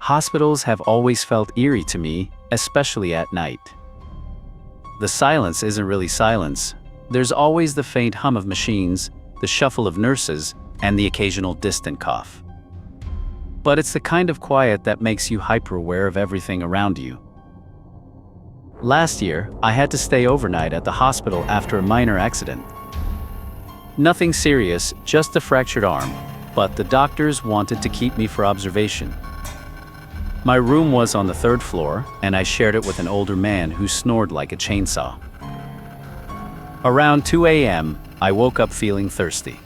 Hospitals have always felt eerie to me, especially at night. The silence isn't really silence. There's always the faint hum of machines, the shuffle of nurses, and the occasional distant cough. But it's the kind of quiet that makes you hyper-aware of everything around you. Last year, I had to stay overnight at the hospital after a minor accident. Nothing serious, just a fractured arm, but the doctors wanted to keep me for observation. My room was on the 3rd floor, and I shared it with an older man who snored like a chainsaw. Around 2 a.m., I woke up feeling thirsty.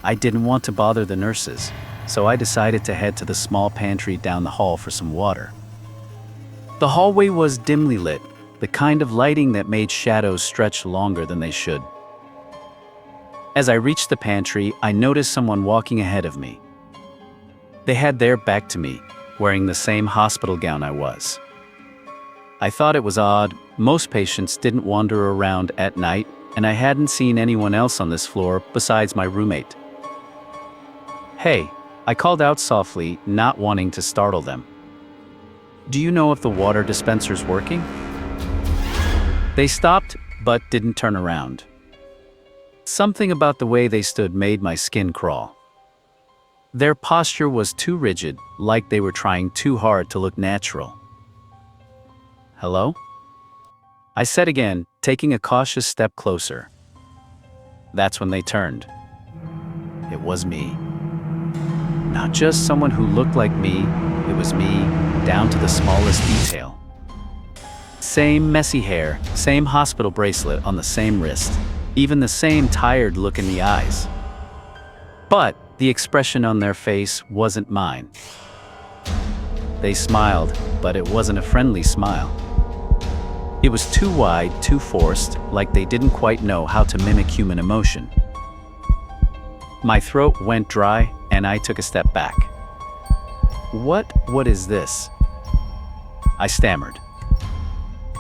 I didn't want to bother the nurses, so I decided to head to the small pantry down the hall for some water. The hallway was dimly lit, the kind of lighting that made shadows stretch longer than they should. As I reached the pantry, I noticed someone walking ahead of me. They had their back to me, wearing the same hospital gown I was. I thought it was odd. Most patients didn't wander around at night, and I hadn't seen anyone else on this floor besides my roommate. "Hey," I called out softly, not wanting to startle them. "Do you know if the water dispenser's working?" They stopped, but didn't turn around. Something about the way they stood made my skin crawl. Their posture was too rigid, like they were trying too hard to look natural. "Hello?" I said again, taking a cautious step closer. That's when they turned. It was me. Not just someone who looked like me, it was me, down to the smallest detail. Same messy hair, same hospital bracelet on the same wrist, even the same tired look in the eyes. But the expression on their face wasn't mine. They smiled, but it wasn't a friendly smile. It was too wide, too forced, like they didn't quite know how to mimic human emotion. My throat went dry, and I took a step back. What is this?" I stammered.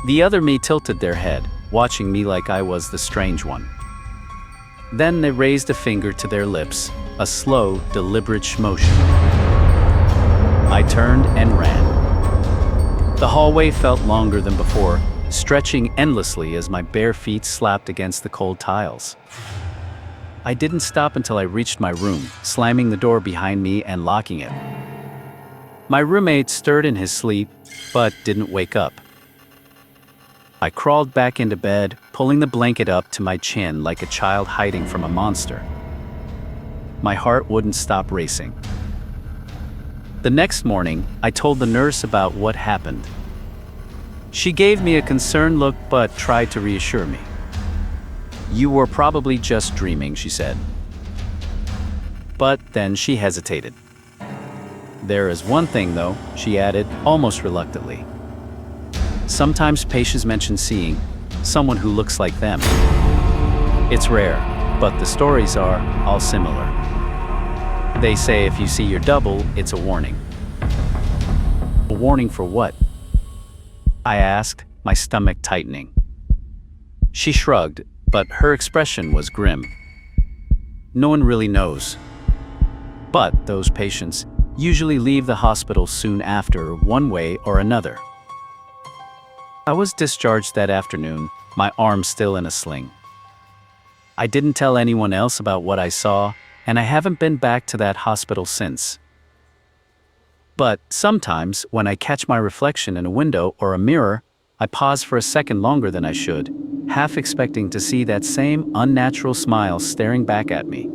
The other me tilted their head, watching me like I was the strange one. Then they raised a finger to their lips, a slow, deliberate motion. I turned and ran. The hallway felt longer than before, stretching endlessly as my bare feet slapped against the cold tiles. I didn't stop until I reached my room, slamming the door behind me and locking it. My roommate stirred in his sleep, but didn't wake up. I crawled back into bed, pulling the blanket up to my chin like a child hiding from a monster. My heart wouldn't stop racing. The next morning, I told the nurse about what happened. She gave me a concerned look but tried to reassure me. "You were probably just dreaming," she said. But then she hesitated. "There is one thing though," she added, almost reluctantly. "Sometimes patients mention seeing someone who looks like them. It's rare, but the stories are all similar. They say if you see your double, it's a warning." "A warning for what?" I asked, my stomach tightening. She shrugged, but her expression was grim. "No one really knows. But those patients usually leave the hospital soon after, one way or another." I was discharged that afternoon, my arm still in a sling. I didn't tell anyone else about what I saw, and I haven't been back to that hospital since. But sometimes, when I catch my reflection in a window or a mirror, I pause for a second longer than I should, half expecting to see that same unnatural smile staring back at me.